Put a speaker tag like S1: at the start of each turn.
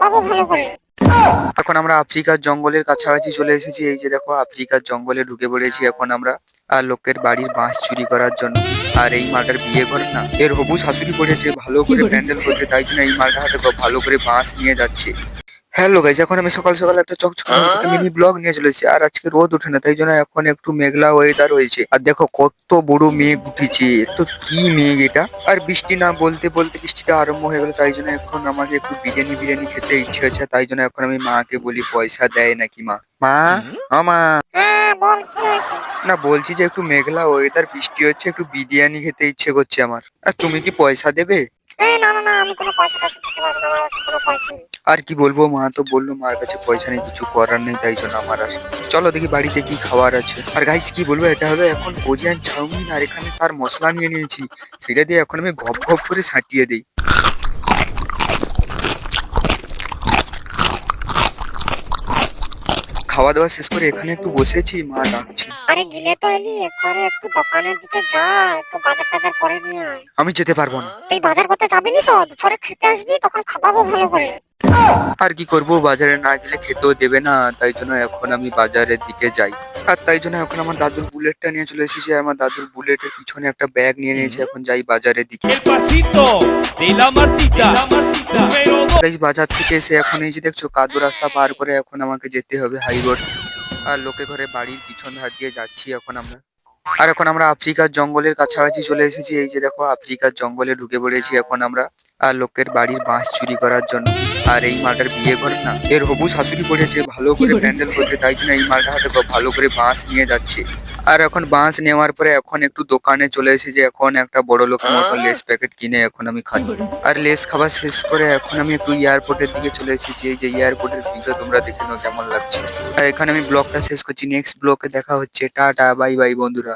S1: খাওয়াবো ভালো করে।
S2: এখন আমরা আফ্রিকার জঙ্গলের কাছাকাছি চলে এসেছি। এই যে দেখো আফ্রিকার জঙ্গলে ঢুকে পড়েছি এখন আমরা। আর লোকের বাড়ির বাঁশ চুরি করার জন্য। আর এই মালটার বিয়ে ঘর না, এর হবু শাশুড়ি পড়েছে ভালো করে প্যান্ডেল করতে, তাই জন্য এই মালটা হাতে ভালো করে বাঁশ নিয়ে যাচ্ছে। হ্যালো গাইস, এখন আমি সকাল সকাল একটা চকচকে থেকে মিনি ব্লগ নিয়ে চলেছি। আর আজকে রোদ ওঠে না, তাই জন্য এখন একটু মেঘলা ওয়েদার হয়েছে। আর দেখো কত বড় মেঘ উঠেছে, তো কি মেঘ এটা। আর বৃষ্টি না বলতে বলতে বৃষ্টিটা আরম্ভ হয়ে গেল, তাই জন্য এখন আমাকে একটু বিরিয়ানি বিরিয়ানি খেতে ইচ্ছে হচ্ছে। তাই জন্য এখন আমি মাকে বলি পয়সা দেয় নাকি মা। মা, ও মা।
S1: হ্যাঁ বল, কি হয়েছে?
S2: না বলছি যে একটু মেঘলা ওয়েদার, বৃষ্টি হচ্ছে, একটু বিরিয়ানি খেতে ইচ্ছে করছে আমার। আর তুমি কি পয়সা দেবে?
S1: এই না না না, আমি কোনো পয়সা টয়সা দিতে পারবো না, আমার কাছে কোনো পয়সা নেই।
S2: আর কি বলবো, মা তো বললো মার কাছে পয়সা নেই, কিছু করার নেই, তাই জন্য আমার আর চলো দেখি বাড়িতে কি খাবার আছে। আর গাইস কি বলবো, এটা হলো এখন কোরিয়ান চাউমিন, আর এখানে তার মশলা নিয়ে নিয়েছি, সেটা দিয়ে এখন আমি ঘপ ঘপ করে ছাটিয়ে দিই। খাওয়া দাওয়া শেষ করে এখানে একটু বসেছি, মা ডাকছে।
S1: আরে গিলে তো এলি, একবারে একটু দোকানের দিকে যা, একটু বাজার টাজার করে নিয়ে আয়।
S2: আমি যেতে পারবো না।
S1: তুই বাজার করতে যাবি নি তো? দুপুরে খেতে আসবি, তখন খাওয়াবো ভালো করে।
S2: আর কি করব, বাজারে না গেলে খেতেও দেবে না, তাই জন্য এখন আমি বাজারের দিকে যাই। আর তাই জন্য এখন আমার দাদুর বুলেটটা নিয়ে চলে এসেছি। আমার দাদুর বুলেটের পিছনে একটা ব্যাগ নিয়ে নিয়েছি, এখন যাই বাজারের দিকে।
S3: El pasito de la martita, número 2.
S2: Guys বাজার থেকে এসে এখন এই যে দেখছো কাদু রাস্তা পার করে এখন আমাকে যেতে হবে হাই রোড। আর লোকে ঘরে বাড়ির পিছন ধার দিয়ে যাচ্ছি এখন আমরা। আর এখন আমরা আফ্রিকার জঙ্গলের কাছাকাছি চলে এসেছি। এই যে দেখো আফ্রিকার জঙ্গলে ঢুকে পড়েছি এখন আমরা। আর লোকের বাড়ির বাঁশ চুরি করার জন্য। আর এই মালটার বিয়ে ঘর না, এর হবু শাশুড়ি পড়েছে ভালো করে প্যান্ডেল করতে, তাই জন্য এই মালটা হাতে ভালো করে বাঁশ নিয়ে যাচ্ছে। আর এখন বাঁশ নেওয়ার পরে এখন একটু দোকানে চলে এসেছি, এখন একটা বড় লোকের মতো লেস প্যাকেট কিনে এখন আমি খাই। আর লেস খাবার শেষ করে এখন আমি একটু এয়ারপোর্টের দিকে চলে এসেছি। এই যে এয়ারপোর্টের ভিডিও তোমরা দেখে নাও কেমন লাগছে। আর এখানে আমি ব্লগটা শেষ করছি, নেক্সট ব্লগে দেখা হচ্ছে, টাটা বাই বাই বন্ধুরা।